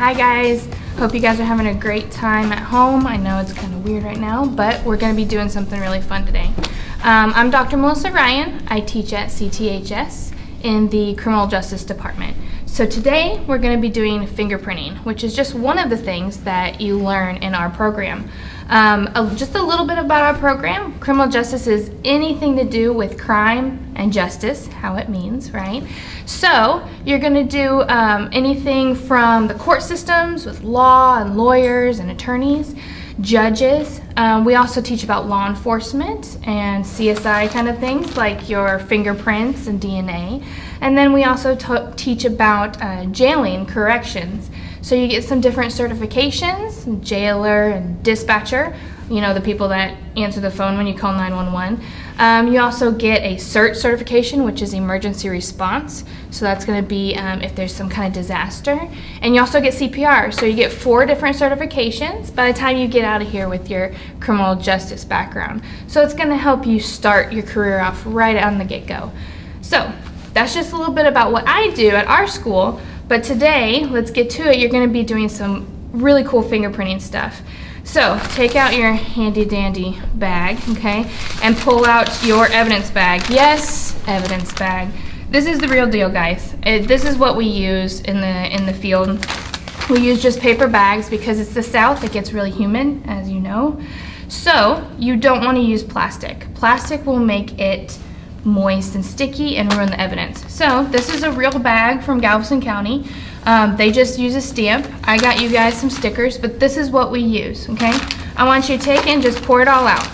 Hi guys, hope you guys are having a great time at home. I know it's kind of weird right now, but we're going to be doing something really fun today. I'm Dr. Melissa Ryan. I teach at CTHS in the Criminal Justice Department. So today we're going to be doing fingerprinting, which is just one of the things that you learn in our program. Just a little bit about our program. Criminal justice is anything to do with crime and justice, how it means, right? So you're going to do anything from the court systems with law and lawyers and attorneys, judges. We also teach about law enforcement and CSI kind of things like your fingerprints and DNA. And then we also teach about jailing, corrections. So you get some different certifications, jailer and dispatcher, you know, the people that answer the phone when you call 911. You also get a CERT certification, which is emergency response. So that's going to be if there's some kind of disaster. And you also get CPR. So you get 4 different certifications by the time you get out of here with your criminal justice background. So it's going to help you start your career off right on the get-go. So that's just a little bit about what I do at our school. But today, let's get to it. You're going to be doing some really cool fingerprinting stuff. So take out your handy dandy bag, okay, and pull out your evidence bag. Yes, evidence bag. This is the real deal, guys. This is what we use in the field. We use just paper bags because it's the South. It gets really humid, as you know. So you don't want to use plastic. Plastic will make it moist and sticky and ruin the evidence. So this is a real bag from Galveston County. They just use a stamp. I got you guys some stickers, but this is what we use, okay? I want you to take it and just pour it all out.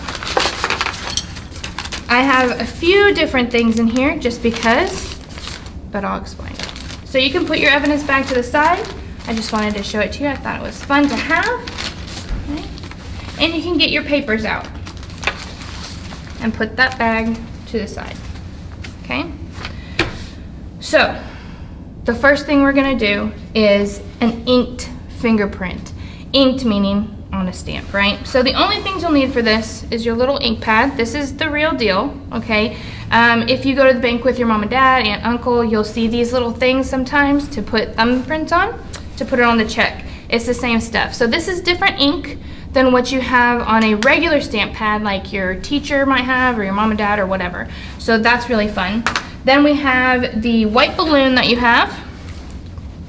I have a few different things in here just because, but I'll explain. So you can put your evidence bag to the side. I just wanted to show it to you. I thought it was fun to have. Okay. And you can get your papers out and put that bag to the side, okay? So the first thing we're gonna do is an inked fingerprint. Inked meaning on a stamp, right? So the only things you'll need for this is your little ink pad. This is the real deal, okay? If you go to the bank with your mom and dad, aunt, uncle, you'll see these little things sometimes to put thumbprints on, to put it on the check. It's the same stuff. So this is different ink than what you have on a regular stamp pad like your teacher might have or your mom and dad or whatever. So that's really fun. Then we have the white balloon that you have.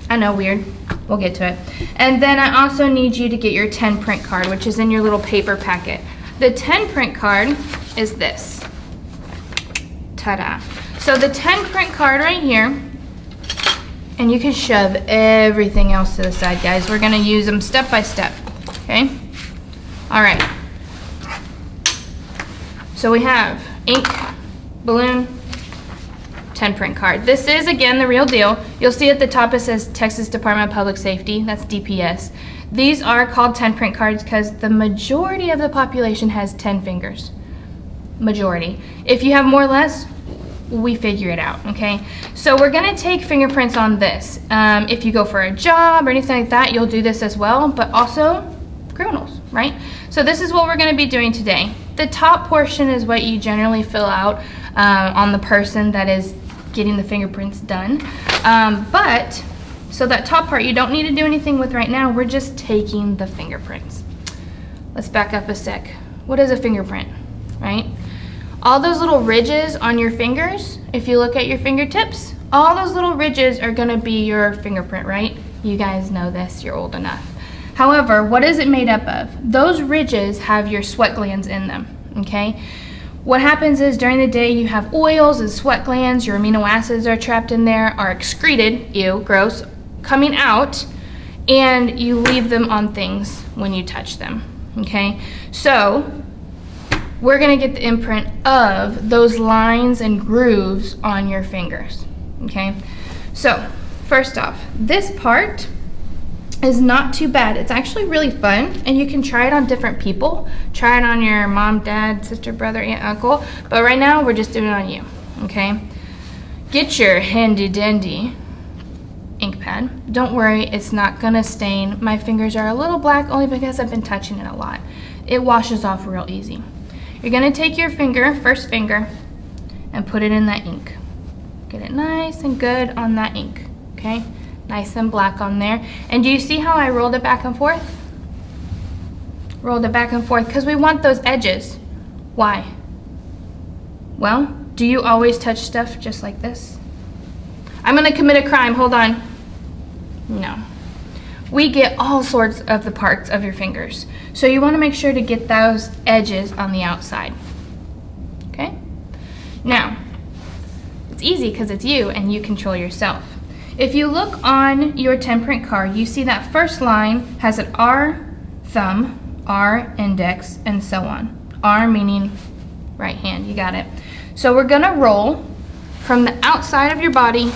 I know, weird. We'll get to it. And then I also need you to get your 10 print card, which is in your little paper packet. The 10 print card is this. Ta-da. So the 10 print card right here, and you can shove everything else to the side, guys. We're gonna use them step by step, okay? All right, so we have ink, balloon, 10 print card. This is, again, the real deal. You'll see at the top it says Texas Department of Public Safety. That's DPS. These are called 10 print cards because the majority of the population has 10 fingers. Majority. If you have more or less, we figure it out, okay? So we're gonna take fingerprints on this. If you go for a job or anything like that, you'll do this as well, but also criminals, right? So this is what we're going to be doing today. The top portion is what you generally fill out on the person that is getting the fingerprints done. So that top part you don't need to do anything with right now. We're just taking the fingerprints. Let's back up a sec. What is a fingerprint, right? All those little ridges on your fingers, if you look at your fingertips, all those little ridges are going to be your fingerprint, right? You guys know this, you're old enough. However, what is it made up of? Those ridges have your sweat glands in them, okay? What happens is during the day you have oils and sweat glands, your amino acids are trapped in there, are excreted, ew, gross, coming out, and you leave them on things when you touch them, okay? So we're gonna get the imprint of those lines and grooves on your fingers, okay? So first off, this part is not too bad. It's actually really fun, and you can try it on different people. Try it on your mom, dad, sister, brother, aunt, uncle, but right now we're just doing it on you, okay? Get your handy dandy ink pad. Don't worry, it's not gonna stain. My fingers are a little black only because I've been touching it a lot. It washes off real easy. You're gonna take your finger, first finger, and put it in that ink. Get it nice and good on that ink, okay? nice and black on there. And do you see how I rolled it back and forth? Rolled it back and forth because we want those edges. Why? Well, do you always touch stuff just like this? I'm gonna commit a crime, hold on. No. We get all sorts of the parts of your fingers. So you wanna make sure to get those edges on the outside. Okay? Now, it's easy because it's you and you control yourself. If you look on your 10 print card, you see that first line has an R thumb, R index, and so on. R meaning right hand, you got it. So we're gonna roll from the outside of your body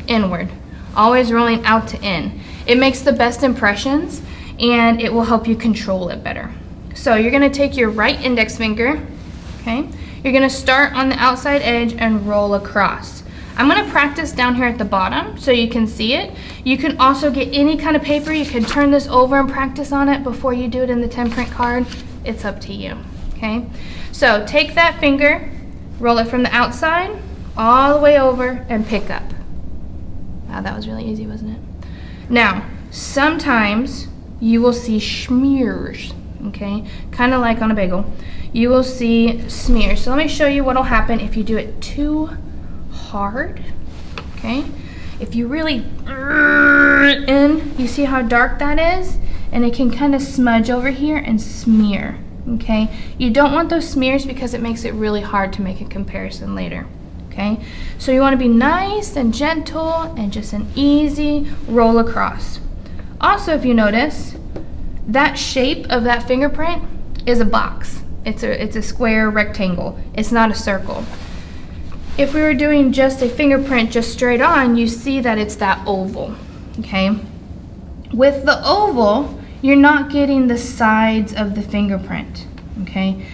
inward, always rolling out to in. It makes the best impressions and it will help you control it better. So you're gonna take your right index finger, okay? You're gonna start on the outside edge and roll across. I'm gonna practice down here at the bottom so you can see it. You can also get any kind of paper. You can turn this over and practice on it before you do it in the 10 print card. It's up to you, okay? So take that finger, roll it from the outside all the way over and pick up. Wow, that was really easy, wasn't it? Now, sometimes you will see smears, okay? Kind of like on a bagel. You will see smears. So let me show you what will happen if you do it too hard, okay? If you really in, you see how dark that is? And it can kind of smudge over here and smear, okay? You don't want those smears because it makes it really hard to make a comparison later, okay? So you want to be nice and gentle and just an easy roll across. Also, if you notice, that shape of that fingerprint is a box. It's a square rectangle. It's not a circle. If we were doing just a fingerprint just straight on, you see that it's that oval, okay? With the oval, you're not getting the sides of the fingerprint, okay?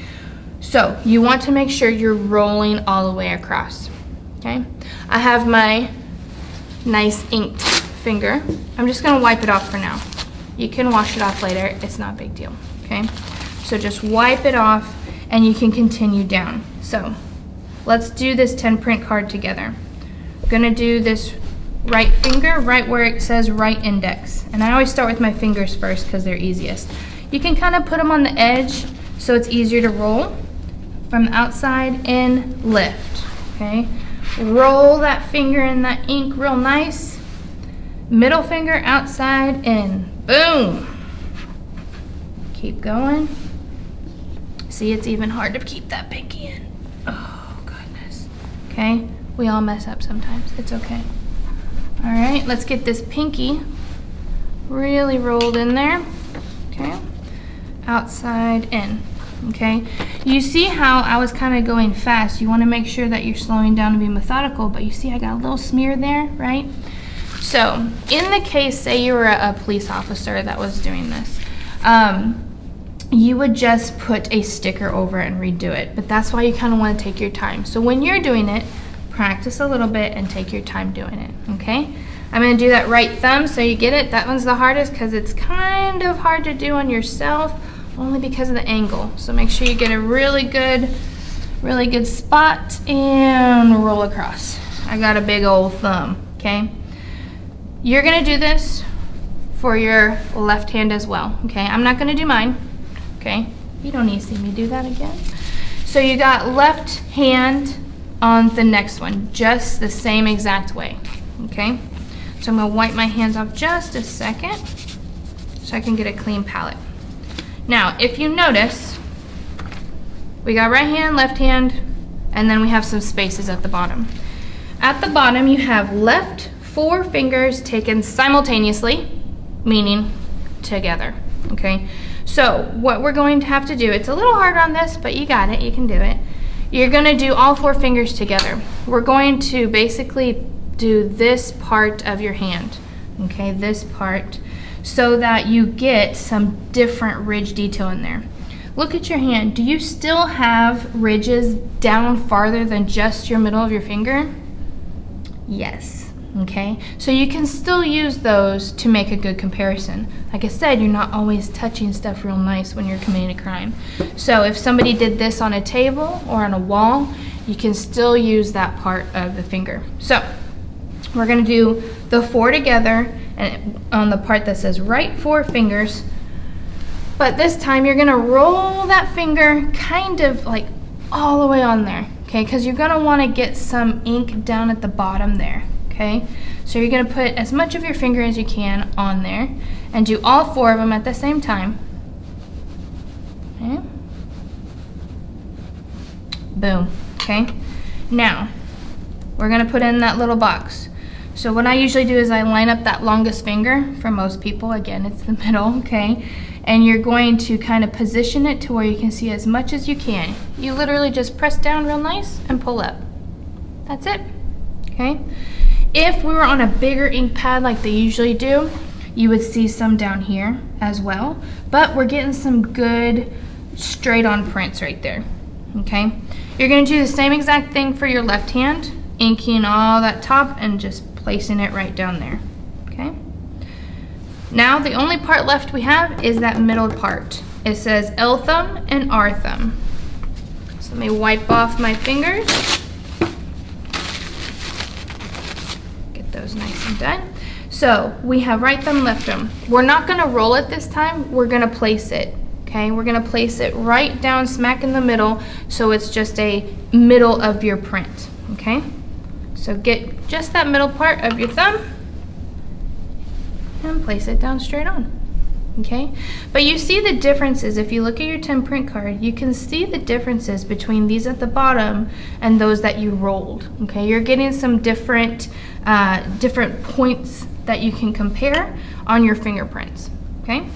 So you want to make sure you're rolling all the way across, okay? I have my nice inked finger. I'm just gonna wipe it off for now. You can wash it off later, it's not a big deal, okay? So just wipe it off and you can continue down. So let's do this 10 print card together. I'm gonna do this right finger right where it says right index. And I always start with my fingers first because they're easiest. You can kind of put them on the edge so it's easier to roll. From the outside in, lift, okay? Roll that finger in that ink real nice. Middle finger outside in, boom. Keep going. See, it's even hard to keep that pinky in. Oh, goodness. Okay, we all mess up sometimes. It's okay. All right, let's get this pinky really rolled in there. Okay, outside in. Okay, you see how I was kind of going fast. You want to make sure that you're slowing down and be methodical, but you see I got a little smear there, right? So, in the case, say you were a police officer that was doing this, you would just put a sticker over it and redo it. But that's why you kind of want to take your time. So when you're doing it, practice a little bit and take your time doing it, okay? I'm going to do that right thumb so you get it. That one's the hardest because it's kind of hard to do on yourself only because of the angle. So make sure you get a really good spot and roll across. I got a big old thumb, okay? You're going to do this for your left hand as well, okay? I'm not going to do mine. Okay, you don't need to see me do that again. So you got left hand on the next one, just the same exact way, okay? So I'm gonna wipe my hands off just a second so I can get a clean palette. Now, if you notice, we got right hand, left hand, and then we have some spaces at the bottom. At the bottom, you have left 4 fingers taken simultaneously, meaning together, okay? So what we're going to have to do, it's a little hard on this, but you got it, you can do it. You're gonna do all 4 fingers together. We're going to basically do this part of your hand, okay, this part, so that you get some different ridge detail in there. Look at your hand. Do you still have ridges down farther than just your middle of your finger? Yes. Okay, so you can still use those to make a good comparison. Like I said, you're not always touching stuff real nice when you're committing a crime. So if somebody did this on a table or on a wall, you can still use that part of the finger. So we're gonna do the 4 together and on the part that says right 4 fingers. But this time you're gonna roll that finger kind of like all the way on there, okay? Because you're gonna wanna get some ink down at the bottom there, okay? So you're gonna put as much of your finger as you can on there and do all 4 of them at the same time. Okay. Boom, okay? Now, we're gonna put in that little box. So what I usually do is I line up that longest finger. For most people, again, it's the middle, okay? And you're going to kind of position it to where you can see as much as you can. You literally just press down real nice and pull up. That's it, okay? If we were on a bigger ink pad like they usually do, you would see some down here as well, but we're getting some good straight on prints right there, okay? You're gonna do the same exact thing for your left hand, inking all that top and just placing it right down there, okay? Now the only part left we have is that middle part. It says L thumb and R thumb. So let me wipe off my fingers. Get those nice and done. So we have right thumb, left thumb. We're not gonna roll it this time, we're gonna place it, okay? We're gonna place it right down smack in the middle so it's just a middle of your print, okay? So get just that middle part of your thumb and place it down straight on, okay? But you see the differences. If you look at your 10 print card, you can see the differences between these at the bottom and those that you rolled, okay? You're getting some different points that you can compare on your fingerprints, okay?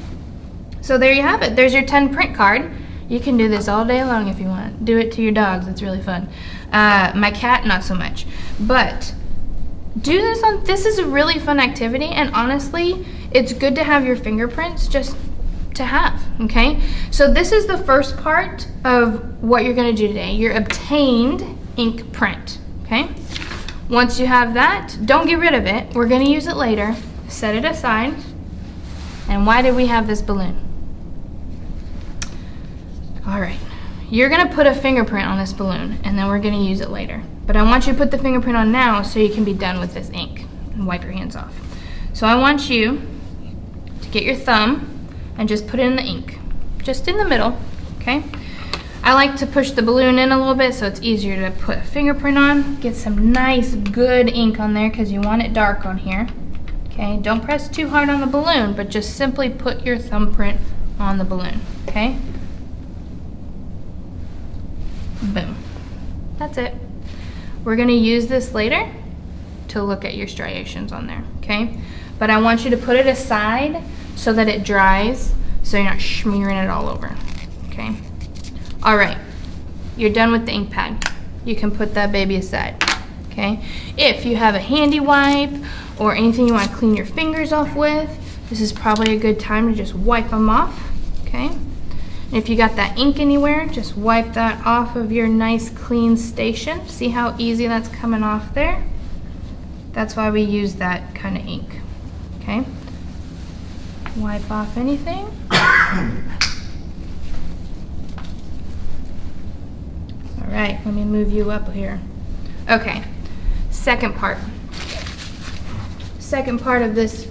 So there you have it. There's your 10 print card. You can do this all day long if you want. Do it to your dogs, it's really fun. My cat, not so much. But do this on, this is a really fun activity, and honestly, it's good to have your fingerprints just to have, okay? So this is the first part of what you're gonna do today, your obtained ink print, okay? Once you have that, don't get rid of it. We're gonna use it later. Set it aside. And why did we have this balloon? All right, you're gonna put a fingerprint on this balloon and then we're gonna use it later. But I want you to put the fingerprint on now so you can be done with this ink and wipe your hands off. So I want you to get your thumb and just put it in the ink, just in the middle, okay? I like to push the balloon in a little bit so it's easier to put a fingerprint on. Get some nice, good ink on there because you want it dark on here, okay? Don't press too hard on the balloon, but just simply put your thumbprint on the balloon, okay? Boom. That's it. We're gonna use this later to look at your striations on there, okay? But I want you to put it aside so that it dries so you're not smearing it all over, okay? All right, you're done with the ink pad. You can put that baby aside, okay? If you have a handy wipe or anything you wanna clean your fingers off with, this is probably a good time to just wipe them off, okay? And if you got that ink anywhere, just wipe that off of your nice clean station. See how easy that's coming off there? That's why we use that kind of ink, okay? Wipe off anything. All right, let me move you up here. Okay, second part. Second part of this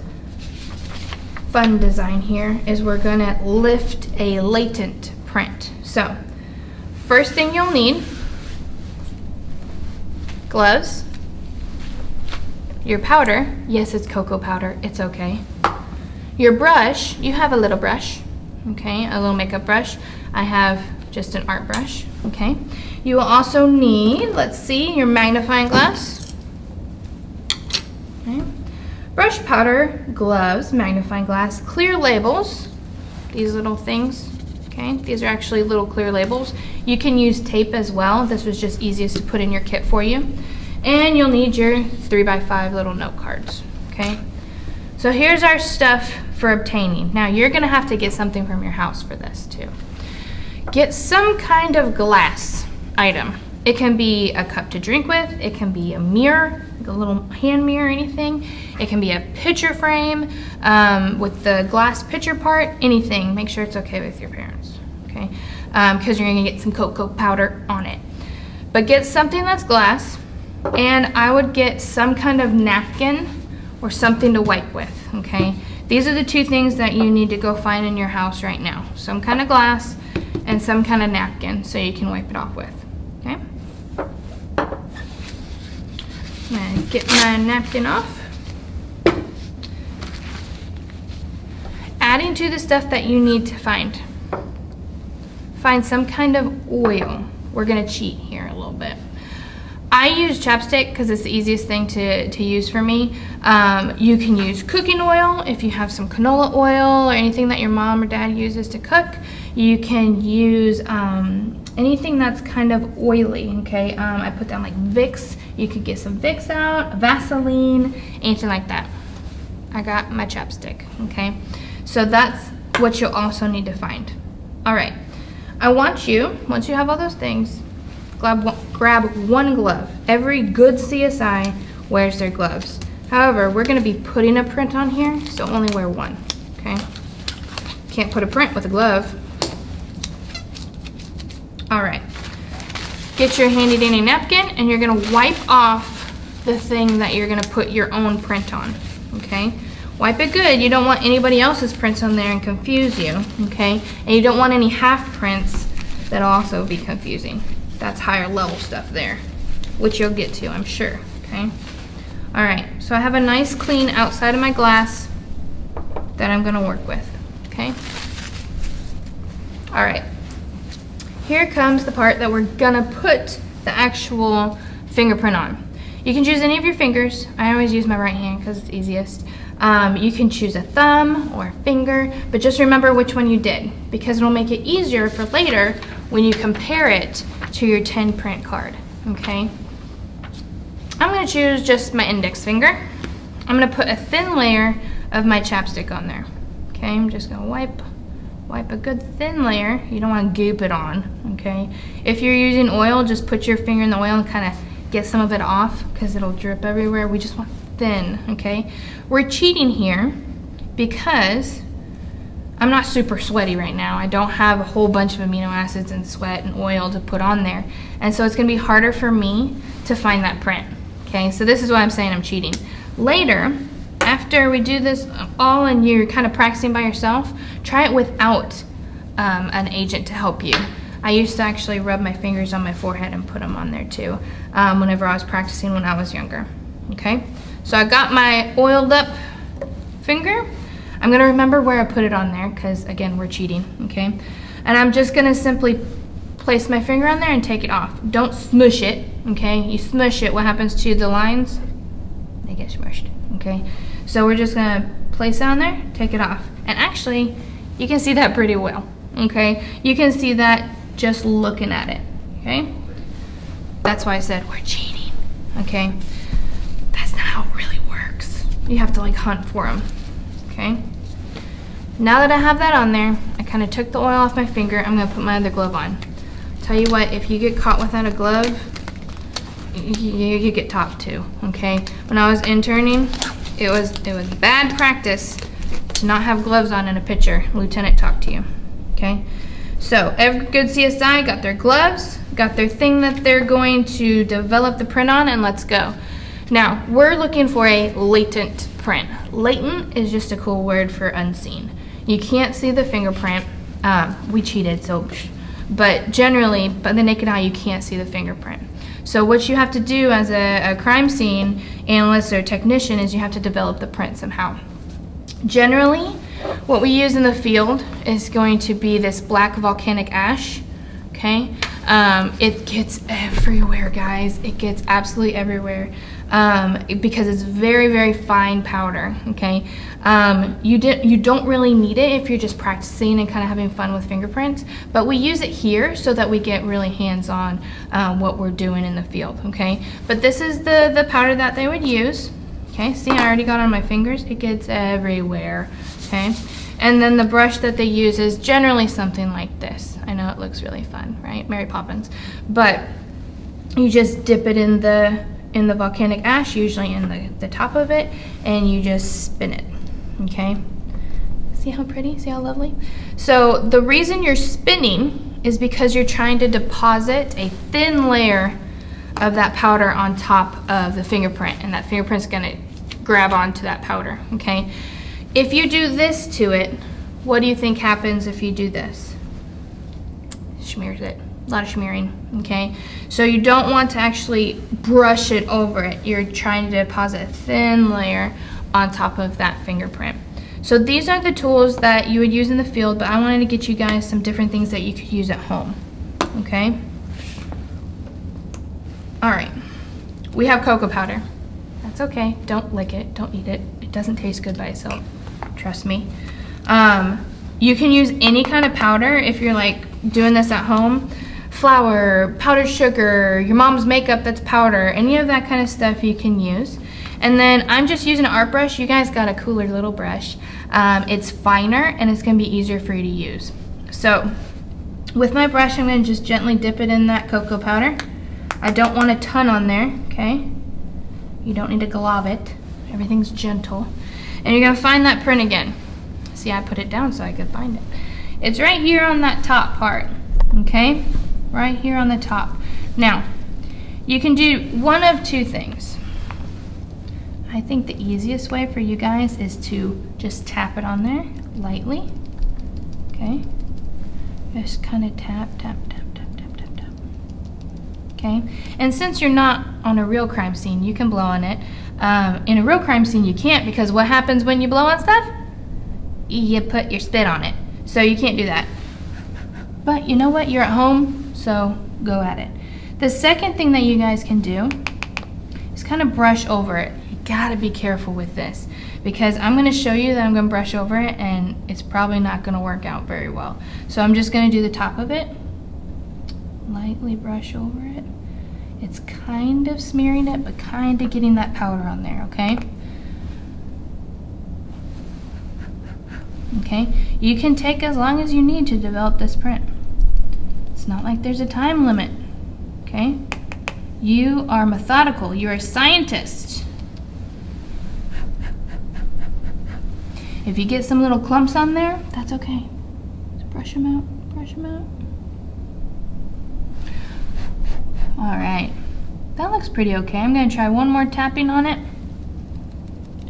fun design here is we're gonna lift a latent print. So, first thing you'll need, gloves, your powder, yes it's cocoa powder, it's okay. Your brush, you have a little brush, okay, a little makeup brush. I have just an art brush, okay. You will also need, let's see, your magnifying glass, okay. Brush, powder, gloves, magnifying glass, clear labels, these little things, okay? These are actually little clear labels. You can use tape as well. This was just easiest to put in your kit for you. And you'll need your 3x5 little note cards, okay? So here's our stuff for obtaining. Now you're gonna have to get something from your house for this too. Get some kind of glass item. It can be a cup to drink with, it can be a mirror, like a little hand mirror or anything. It can be a picture frame with the glass picture part, anything. Make sure it's okay with your parents, okay? Because you're gonna get some cocoa powder on it. But get something that's glass, and I would get some kind of napkin or something to wipe with. okay? These are the two things that you need to go find in your house right now. Some kind of glass and some kind of napkin so you can wipe it off with, okay? I'm gonna get my napkin off. Adding to the stuff that you need to find. Find some kind of oil. We're gonna cheat here a little bit. I use chapstick because it's the easiest thing to use for me. You can use cooking oil if you have some canola oil or anything that your mom or dad uses to cook. You can use anything that's kind of oily, okay? I put down like Vicks. You could get some Vicks out, Vaseline, anything like that. I got my chapstick, okay? So that's what you'll also need to find. All right, I want you, once you have all those things, grab one glove. Every good CSI wears their gloves. However, we're gonna be putting a print on here, so only wear one, okay? Can't put a print with a glove. All right, get your handy dandy napkin and you're gonna wipe off the thing that you're gonna put your own print on, okay? Wipe it good. You don't want anybody else's prints on there and confuse you, okay? And you don't want any half prints that'll also be confusing. That's higher level stuff there, which you'll get to, I'm sure, okay? All right, so I have a nice clean outside of my glass that I'm gonna work with, okay? All right, here comes the part that we're gonna put the actual fingerprint on. You can choose any of your fingers. I always use my right hand because it's easiest. You can choose a thumb or a finger, but just remember which one you did because it'll make it easier for later when you compare it to your 10 print card, okay? I'm gonna choose just my index finger. I'm gonna put a thin layer of my chapstick on there, okay? I'm just gonna wipe a good thin layer. You don't wanna goop it on, okay? If you're using oil, just put your finger in the oil and kind of get some of it off because it'll drip everywhere. We just want thin, okay? We're cheating here because I'm not super sweaty right now. I don't have a whole bunch of amino acids and sweat and oil to put on there. And so it's gonna be harder for me to find that print, okay? So this is why I'm saying I'm cheating. Later, after we do this all and you're kind of practicing by yourself, try it without an agent to help you. I used to actually rub my fingers on my forehead and put them on there too, whenever I was practicing when I was younger, okay? So I got my oiled up finger. I'm gonna remember where I put it on there because again, we're cheating, okay? And I'm just gonna simply place my finger on there and take it off. Don't smush it, okay? You smush it, what happens to the lines? They get smushed, okay? So we're just gonna place it on there, take it off. And actually, you can see that pretty well, okay? You can see that just looking at it, okay? That's why I said we're cheating, okay? That's not how it really works. You have to like hunt for them, okay? Now that I have that on there, I kind of took the oil off my finger. I'm gonna put my other glove on. Tell you what, if you get caught without a glove, you get topped too, okay? When I was interning, it was bad practice to not have gloves on in a picture. Lieutenant talked to you, okay? So every good CSI got their gloves, got their thing that they're going to develop the print on, and let's go. Now, we're looking for a latent print. Latent is just a cool word for unseen. You can't see the fingerprint. We cheated, so, but generally, by the naked eye, you can't see the fingerprint. So what you have to do as a crime scene analyst or technician is you have to develop the print somehow. Generally, what we use in the field is going to be this black volcanic ash, okay? It gets everywhere, guys. It gets absolutely everywhere because it's very, very fine powder, okay? You don't really need it if you're just practicing and kind of having fun with fingerprints, but we use it here so that we get really hands-on what we're doing in the field, okay? But this is the powder that they would use, okay? See, I already got it on my fingers. It gets everywhere, okay? And then the brush that they use is generally something like this. I know it looks really fun, right? Mary Poppins. But you just dip it in the volcanic ash, usually in the top of it, and you just spin it, okay? See how pretty? See how lovely? So the reason you're spinning is because you're trying to deposit a thin layer of that powder on top of the fingerprint, and that fingerprint's gonna grab onto that powder, okay? if you do this to it, what do you think happens if you do this? Smears it. A lot of smearing, okay? So you don't want to actually brush it over it. You're trying to deposit a thin layer on top of that fingerprint. So these are the tools that you would use in the field, but I wanted to get you guys some different things that you could use at home, okay? All right, we have cocoa powder. That's okay, don't lick it, don't eat it. It doesn't taste good by itself, trust me. You can use any kind of powder if you're like doing this at home. Flour, powdered sugar, your mom's makeup that's powder, any of that kind of stuff you can use. And then I'm just using an art brush. You guys got a cooler little brush. It's finer and it's gonna be easier for you to use. So with my brush, I'm gonna just gently dip it in that cocoa powder. I don't want a ton on there, okay? You don't need to glob it. Everything's gentle. And you're gonna find that print again. See, I put it down so I could find it. It's right here on that top part, okay? Right here on the top. Now, you can do one of two things. I think the easiest way for you guys is to just tap it on there lightly, okay? Just kind of tap, tap, tap, tap, tap, tap, tap. Okay, and since you're not on a real crime scene, you can blow on it. In a real crime scene, you can't, because what happens when you blow on stuff? You put your spit on it. So you can't do that. But you know what? You're at home, so go at it. The second thing that you guys can do is kind of brush over it. You gotta be careful with this, because I'm gonna show you that I'm gonna brush over it and it's probably not gonna work out very well. So I'm just gonna do the top of it, lightly brush over it. It's kind of smearing it, but kind of getting that powder on there, okay? Okay, you can take as long as you need to develop this print. It's not like there's a time limit, okay? You are methodical, you're a scientist. If you get some little clumps on there, that's okay. Just brush them out, brush them out. All right, that looks pretty okay. I'm gonna try one more tapping on it,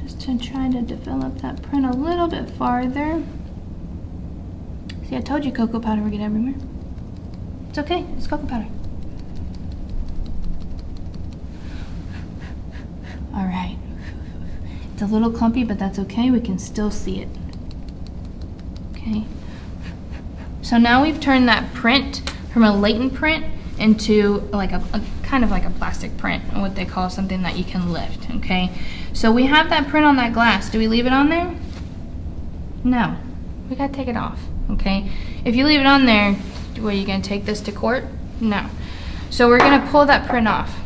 just to try to develop that print a little bit farther. See, I told you cocoa powder would get everywhere. It's okay, it's cocoa powder. All right, it's a little clumpy, but that's okay, we can still see it. Okay, so now we've turned that print from a latent print into like a kind of like a plastic print, or what they call something that you can lift, okay? So we have that print on that glass. Do we leave it on there? No, we gotta take it off, okay? If you leave it on there, what, are you gonna take this to court? No. So we're gonna pull that print off.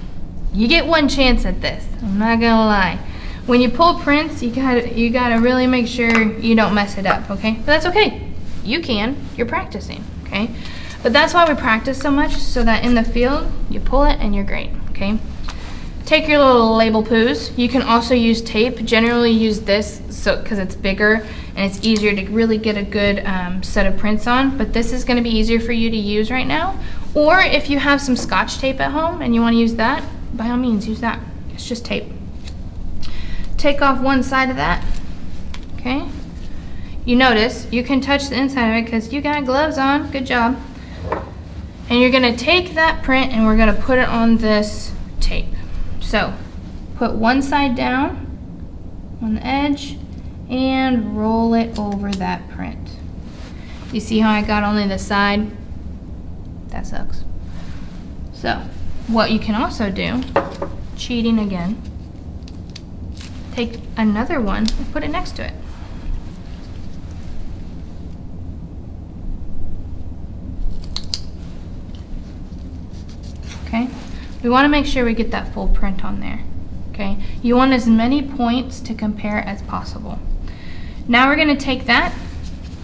You get one chance at this, I'm not gonna lie. When you pull prints, you gotta really make sure you don't mess it up, okay? But that's okay, you can, you're practicing, okay? But that's why we practice so much, so that in the field, you pull it and you're great, okay? Take your little label poos. You can also use tape. Generally use this because it's bigger and it's easier to really get a good set of prints on, but this is gonna be easier for you to use right now. Or if you have some Scotch tape at home and you wanna use that, by all means, use that. It's just tape. Take off one side of that, okay? You notice, you can touch the inside of it because you got gloves on, good job. And you're gonna take that print and we're gonna put it on this tape. So, put one side down on the edge and roll it over that print. You see how I got only the side? That sucks. So, what you can also do, cheating again, take another one and put it next to it. Okay, we want to make sure we get that full print on there, okay? You want as many points to compare as possible. Now we're going to take that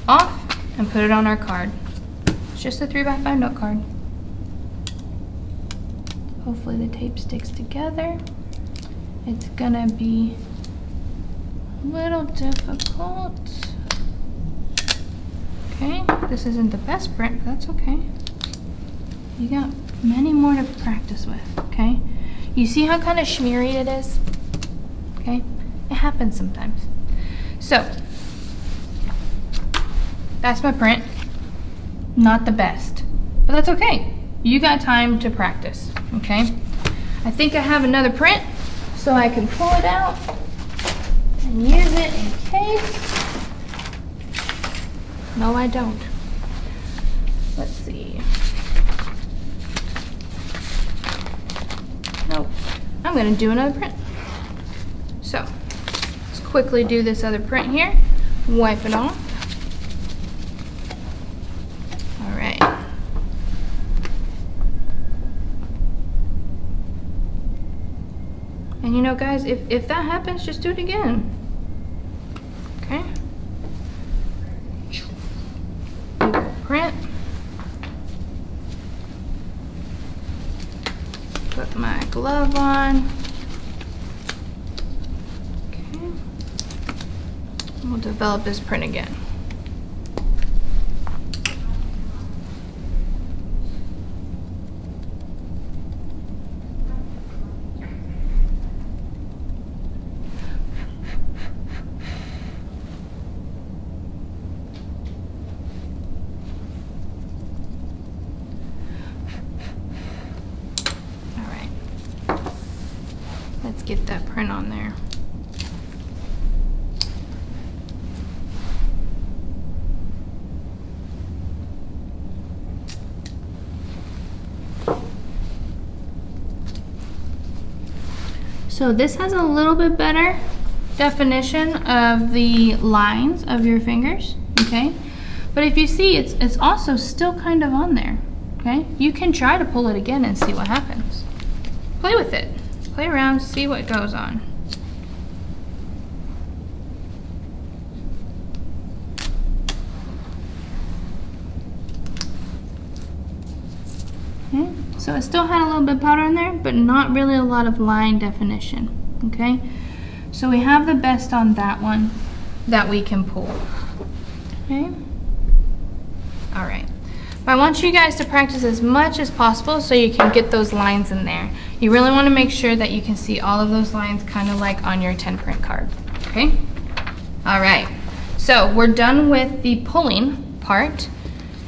off and put it on our card. It's just a 3x5 note card. Hopefully the tape sticks together. It's going to be a little difficult. Okay, this isn't the best print, but that's okay. You got many more to practice with, okay? You see how kind of smeary it is? Okay, it happens sometimes. So, That's my print. Not the best, but that's okay. You got time to practice, okay? I think I have another print, so I can pull it out and use it in case. No, I don't. Let's see. Nope. I'm gonna do another print. So, let's quickly do this other print here. Wipe it off. All right. And you know, guys, if that happens, just do it again. Okay? Print. Put my glove on. Okay. We'll develop this print again. Let's get that print on there. So this has a little bit better definition of the lines of your fingers, okay? But if you see, it's also still kind of on there, okay? You can try to pull it again and see what happens. Play with it. Play around, see what goes on. Okay, so it still had a little bit of powder in there, but not really a lot of line definition, okay? So we have the best on that one that we can pull, okay? All right. I want you guys to practice as much as possible so you can get those lines in there. You really want to make sure that you can see all of those lines kind of like on your 10 print card, okay? All right, so we're done with the pulling part,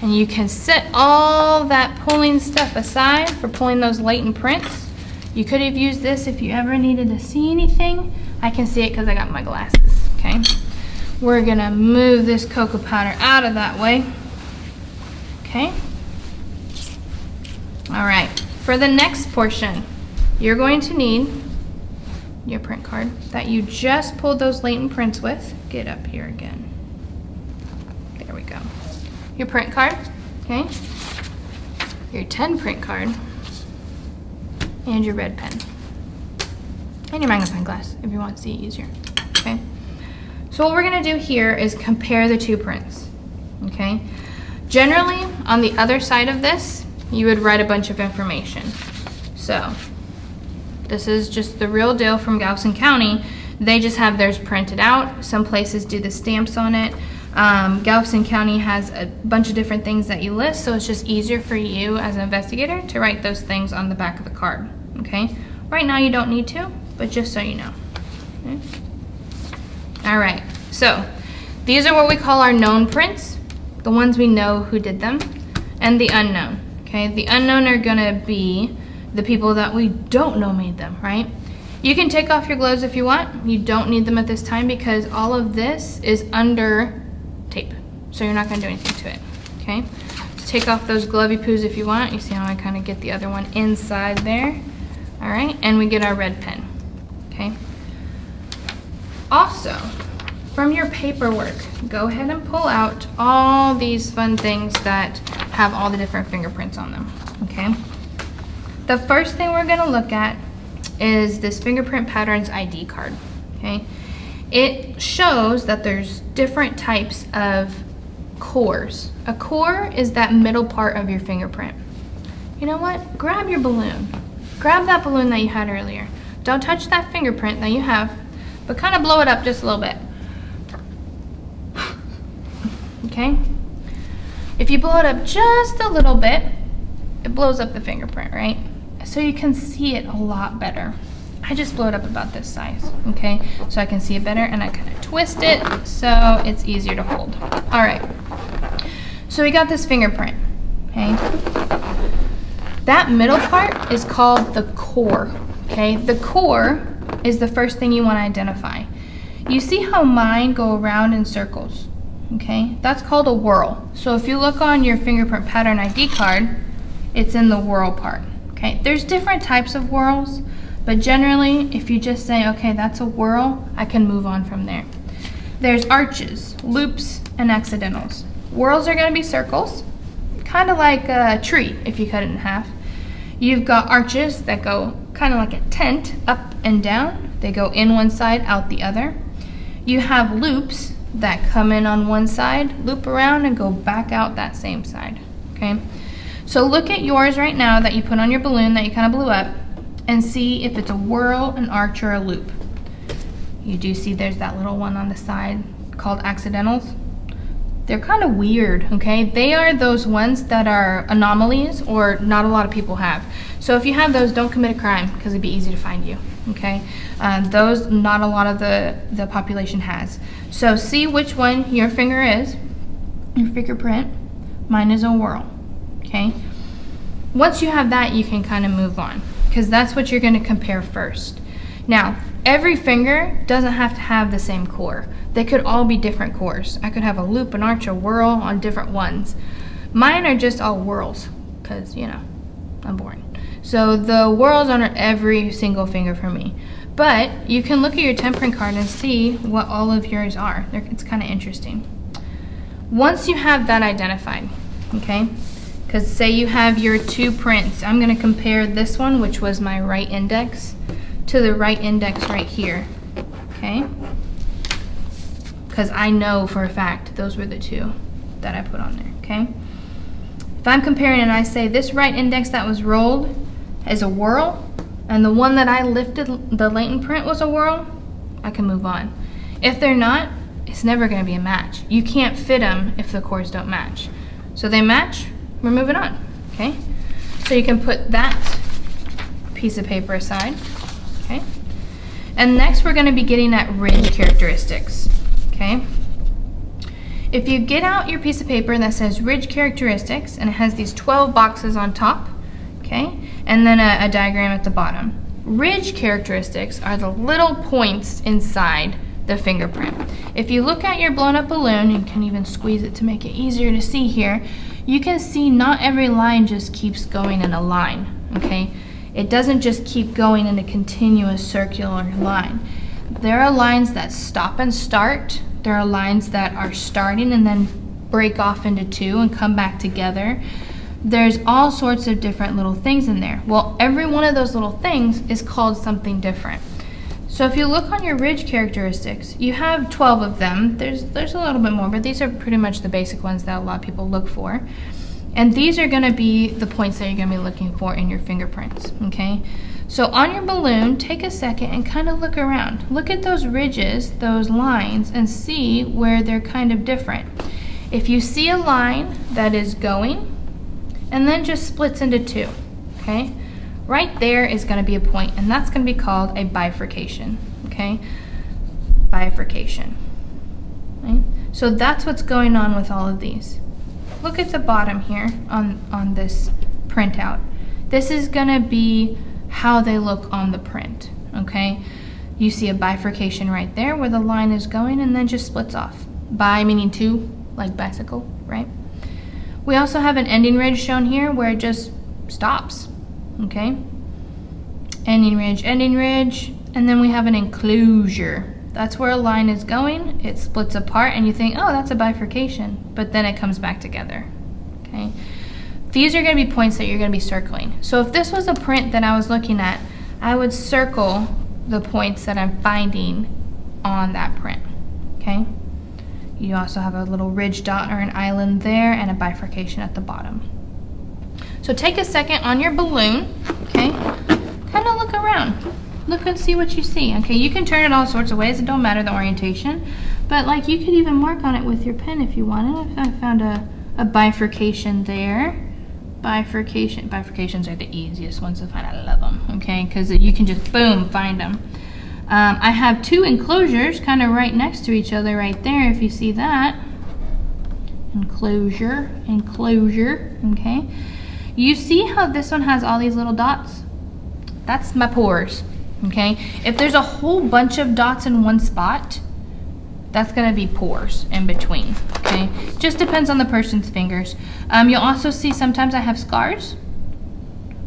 and you can set all that pulling stuff aside for pulling those latent prints. You could have used this if you ever needed to see anything. I can see it because I got my glasses, okay? We're gonna move this cocoa powder out of that way. Okay. All right. For the next portion, you're going to need your print card that you just pulled those latent prints with. Get up here again. There we go. Your print card, okay? Your 10 print card, and your red pen. And your magnifying glass if you want to see it easier, okay? So what we're gonna do here is compare the two prints, okay? Generally, on the other side of this, you would write a bunch of information. So, this is just the real deal from Galveston County. They just have theirs printed out. Some places do the stamps on it. Galveston County has a bunch of different things that you list, so it's just easier for you as an investigator to write those things on the back of the card, okay? Right now you don't need to, but just so you know. Okay? All right, so these are what we call our known prints. The ones we know who did them, and the unknown, okay? The unknown are gonna be the people that we don't know made them, right? You can take off your gloves if you want. You don't need them at this time because all of this is under tape, so you're not gonna do anything to it, okay? So take off those glovey poos if you want. You see how I kind of get the other one inside there, all right? And we get our red pen, okay? Also, from your paperwork, go ahead and pull out all these fun things that have all the different fingerprints on them, okay? The first thing we're gonna look at is this Fingerprint Patterns ID card, okay? It shows that there's different types of cores. A core is that middle part of your fingerprint. You know what? Grab your balloon. Grab that balloon that you had earlier. Don't touch that fingerprint that you have, but kind of blow it up just a little bit. Okay? If you blow it up just a little bit, it blows up the fingerprint, right? So you can see it a lot better. I just blow it up about this size, okay? So I can see it better, and I kind of twist it so it's easier to hold. All right. So we got this fingerprint, okay? That middle part is called the core, okay? The core is the first thing you want to identify. You see how mine go around in circles, okay? That's called a whorl. So if you look on your fingerprint pattern ID card, it's in the whorl part, okay? There's different types of whorls, but generally, if you just say, okay, that's a whorl, I can move on from there. There's arches, loops, and accidentals. Whorls are going to be circles, kind of like a tree if you cut it in half. You've got arches that go kind of like a tent, up and down. They go in one side, out the other. You have loops that come in on one side, loop around, and go back out that same side, okay? So look at yours right now that you put on your balloon that you kind of blew up and see if it's a whorl, an arch, or a loop. You do see there's that little one on the side called accidentals. They're kind of weird, okay? They are those ones that are anomalies or not a lot of people have. So if you have those, don't commit a crime because it'd be easy to find you, okay? Those not a lot of the population has. So see which one your finger is, your fingerprint. Mine is a whorl, okay? Once you have that, you can kind of move on because that's what you're going to compare first. Now, every finger doesn't have to have the same core. They could all be different cores. I could have a loop, an arch, a whorl on different ones. Mine are just all whorls because, you know, I'm boring. So the whorls aren't every single finger for me. But you can look at your temp-print card and see what all of yours are. It's kind of interesting. Once you have that identified, okay, because say you have your two prints. I'm going to compare this one, which was my right index, to the right index right here, okay? Because I know for a fact those were the two that I put on there, okay? If I'm comparing and I say this right index that was rolled is a whorl, and the one that I lifted, the latent print, was a whorl, I can move on. If they're not, it's never going to be a match. You can't fit them if the cores don't match. So they match, we're moving on, okay? So you can put that piece of paper aside, okay? And next we're going to be getting at ridge characteristics, okay? If you get out your piece of paper that says ridge characteristics, and it has these 12 boxes on top, okay, and then a diagram at the bottom. Ridge characteristics are the little points inside the fingerprint. If you look at your blown up balloon, you can even squeeze it to make it easier to see here, you can see not every line just keeps going in a line, okay? It doesn't just keep going in a continuous circular line. There are lines that stop and start. There are lines that are starting and then break off into two and come back together. There's all sorts of different little things in there. Well, every one of those little things is called something different. So if you look on your ridge characteristics, you have 12 of them. There's a little bit more, but these are pretty much the basic ones that a lot of people look for. And these are going to be the points that you're going to be looking for in your fingerprints, okay? So on your balloon, take a second and kind of look around. Look at those ridges, those lines, and see where they're kind of different. If you see a line that is going and then just splits into two, okay? Right there is going to be a point, and that's going to be called a bifurcation, okay? Bifurcation, right? So that's what's going on with all of these. Look at the bottom here on this printout. This is going to be how they look on the print, okay? You see a bifurcation right there where the line is going and then just splits off. Bi meaning two, like bicycle, right? We also have an ending ridge shown here where it just stops, okay? Ending ridge, and then we have an enclosure. That's where a line is going, it splits apart, and you think, oh, that's a bifurcation, but then it comes back together, okay? These are going to be points that you're going to be circling. So if this was a print that I was looking at, I would circle the points that I'm finding on that print, okay? You also have a little ridge dot or an island there and a bifurcation at the bottom. So take a second on your balloon, okay? Kind of look around. Look and see what you see, okay? You can turn it all sorts of ways. It don't matter the orientation. But like you could even mark on it with your pen if you wanted. I found a bifurcation there. Bifurcations are the easiest ones to find. I love them, okay? Because you can just, boom, find them. I have two enclosures kind of right next to each other right there, if you see that. enclosure, enclosure, okay? You see how this one has all these little dots? That's my pores, okay? If there's a whole bunch of dots in one spot, that's gonna be pores in between, okay? Just depends on the person's fingers. You'll also see sometimes I have scars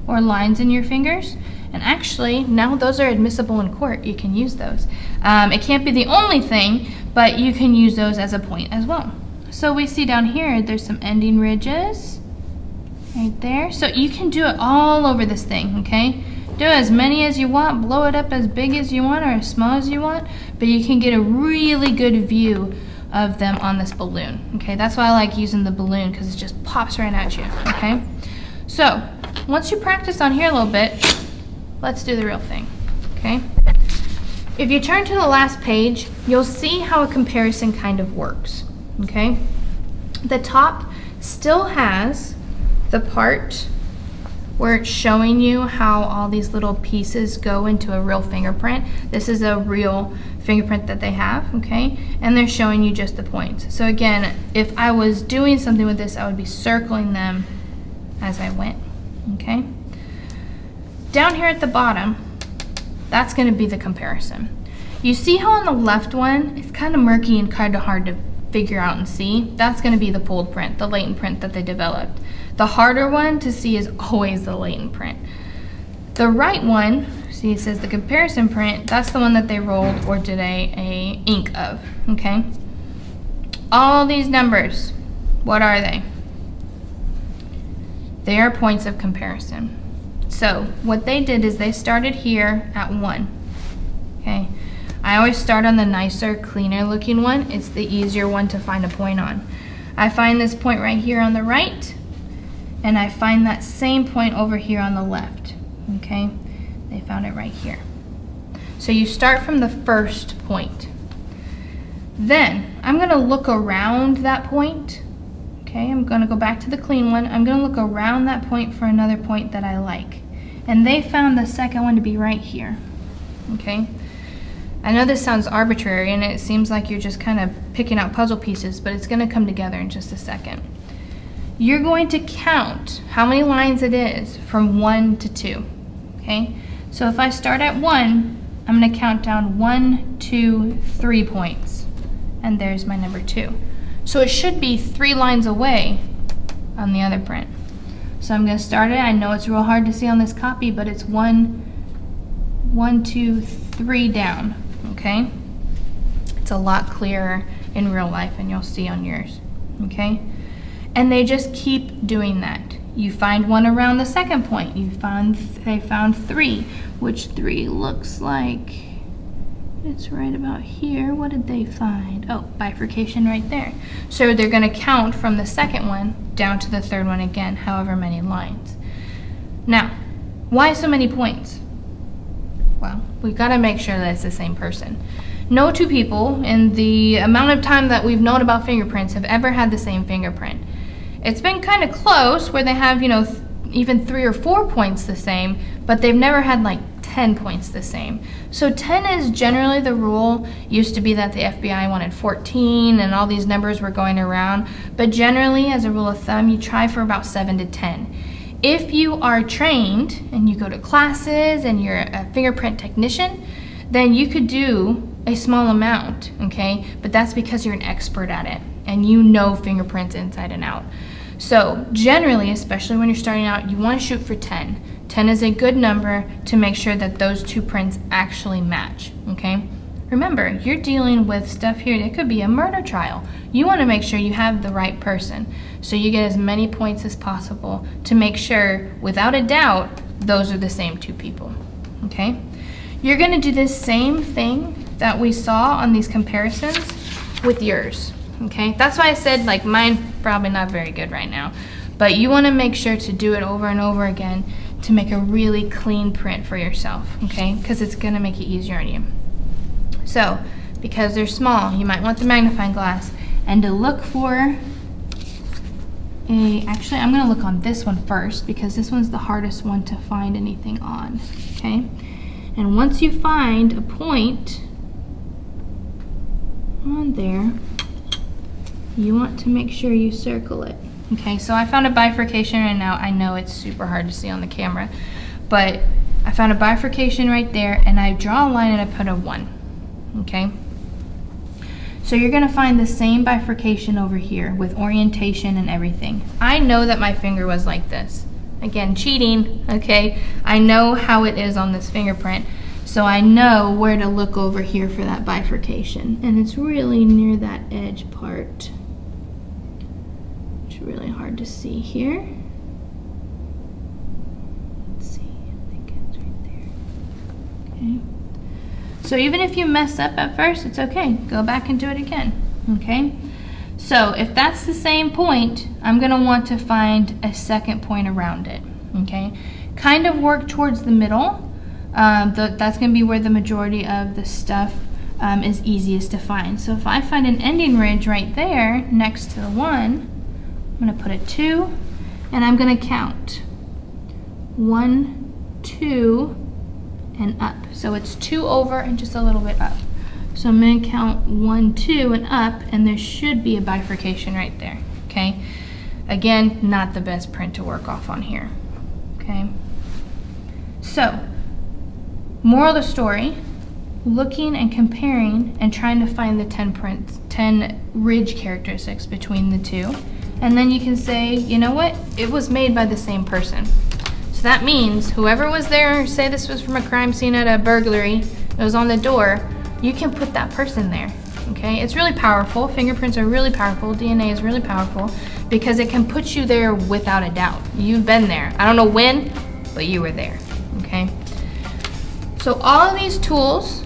or lines in your fingers. And actually, now those are admissible in court. You can use those. It can't be the only thing, but you can use those as a point as well. So we see down here, there's some ending ridges right there. So you can do it all over this thing, okay? Do as many as you want, blow it up as big as you want or as small as you want, but you can get a really good view of them on this balloon, okay? That's why I like using the balloon, because it just pops right at you, okay? So once you practice on here a little bit, let's do the real thing, okay? If you turn to the last page, you'll see how a comparison kind of works, okay? The top still has the part where it's showing you how all these little pieces go into a real fingerprint. This is a real fingerprint that they have, okay? And they're showing you just the points. So again, if I was doing something with this, I would be circling them as I went, okay? Down here at the bottom, that's gonna be the comparison. You see how on the left one, it's kind of murky and kind of hard to figure out and see? That's gonna be the pulled print, the latent print that they developed. The harder one to see is always the latent print. The right one, see it says the comparison print, that's the one that they rolled or did a ink of, okay? All these numbers, what are they? They are points of comparison. So what they did is they started here at 1, okay? I always start on the nicer, cleaner looking one. It's the easier one to find a point on. I find this point right here on the right, and I find that same point over here on the left, okay? They found it right here. So you start from the first point. Then I'm gonna look around that point, okay? I'm gonna go back to the clean one. I'm gonna look around that point for another point that I like. And they found the second one to be right here, okay? I know this sounds arbitrary and it seems like you're just kind of picking out puzzle pieces, but it's gonna come together in just a second. You're going to count how many lines it is from 1 to 2, okay? So if I start at 1, I'm gonna count down 1, 2, 3 points. And there's my number 2. So it should be 3 lines away on the other print. So I'm gonna start it. I know it's real hard to see on this copy, but it's 1, 2, 3 down, okay? It's a lot clearer in real life and you'll see on yours, okay? And they just keep doing that. You find one around the second point. They found 3, which 3 looks like it's right about here. What did they find? Oh, bifurcation right there. So they're gonna count from the second one down to the third one again, however many lines. Now, why so many points? Well, we've gotta make sure that it's the same person. No two people in the amount of time that we've known about fingerprints have ever had the same fingerprint. It's been kind of close where they have, you know, even 3 or 4 points the same, but they've never had like 10 points the same. So 10 is generally the rule. Used to be that the FBI wanted 14 and all these numbers were going around, but generally as a rule of thumb, you try for about 7 to 10. If you are trained and you go to classes and you're a fingerprint technician, then you could do a small amount, okay? But that's because you're an expert at it and you know fingerprints inside and out. So generally, especially when you're starting out, you want to shoot for 10. 10 is a good number to make sure that those 2 prints actually match, okay? Remember, you're dealing with stuff here. It could be a murder trial. You want to make sure you have the right person. So you get as many points as possible to make sure, without a doubt, those are the same 2 people, okay? You're going to do this same thing that we saw on these comparisons with yours, okay? That's why I said, like, mine's probably not very good right now, but you want to make sure to do it over and over again to make a really clean print for yourself, okay? Because it's going to make it easier on you. So, because they're small, you might want the magnifying glass, and to look for actually, I'm going to look on this one first because this one's the hardest one to find anything on, okay? And once you find a point on there, you want to make sure you circle it. Okay, so I found a bifurcation right now. I know it's super hard to see on the camera, but I found a bifurcation right there, and I draw a line and I put a 1. Okay, so you're gonna find the same bifurcation over here with orientation and everything. I know that my finger was like this. Again, cheating, okay? I know how it is on this fingerprint, so I know where to look over here for that bifurcation, and it's really near that edge part. It's really hard to see here. Let's see, I think it's right there. Okay. So even if you mess up at first, it's okay. Go back and do it again, okay? So if that's the same point, I'm gonna want to find a second point around it, okay? Kind of work towards the middle. That's gonna be where the majority of the stuff is easiest to find. So if I find an ending ridge right there next to the 1, I'm gonna put a 2, and I'm gonna count 1, 2, and up. So it's 2 over and just a little bit up. So I'm going to count 1, 2, and up, and there should be a bifurcation right there, okay? Again, not the best print to work off on here, okay? So, moral of the story, looking and comparing and trying to find the 10 ridge characteristics between the two, and then you can say, you know what? It was made by the same person. So that means whoever was there, say this was from a crime scene at a burglary, it was on the door, you can put that person there, okay? It's really powerful. Fingerprints are really powerful. DNA is really powerful because it can put you there without a doubt. You've been there. I don't know when, but you were there, okay? So all of these tools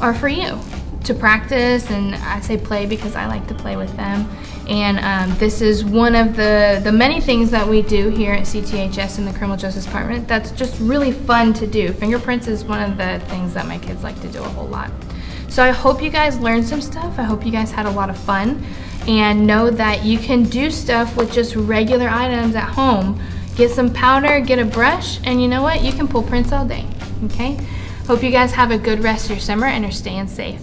are for you to practice, and I say play because I like to play with them. And this is one of the many things that we do here at CTHS in the Criminal Justice Department that's just really fun to do. Fingerprints is one of the things that my kids like to do a whole lot. So I hope you guys learned some stuff. I hope you guys had a lot of fun, and know that you can do stuff with just regular items at home. Get some powder, get a brush, and you know what? You can pull prints all day, okay? Hope you guys have a good rest of your summer and are staying safe.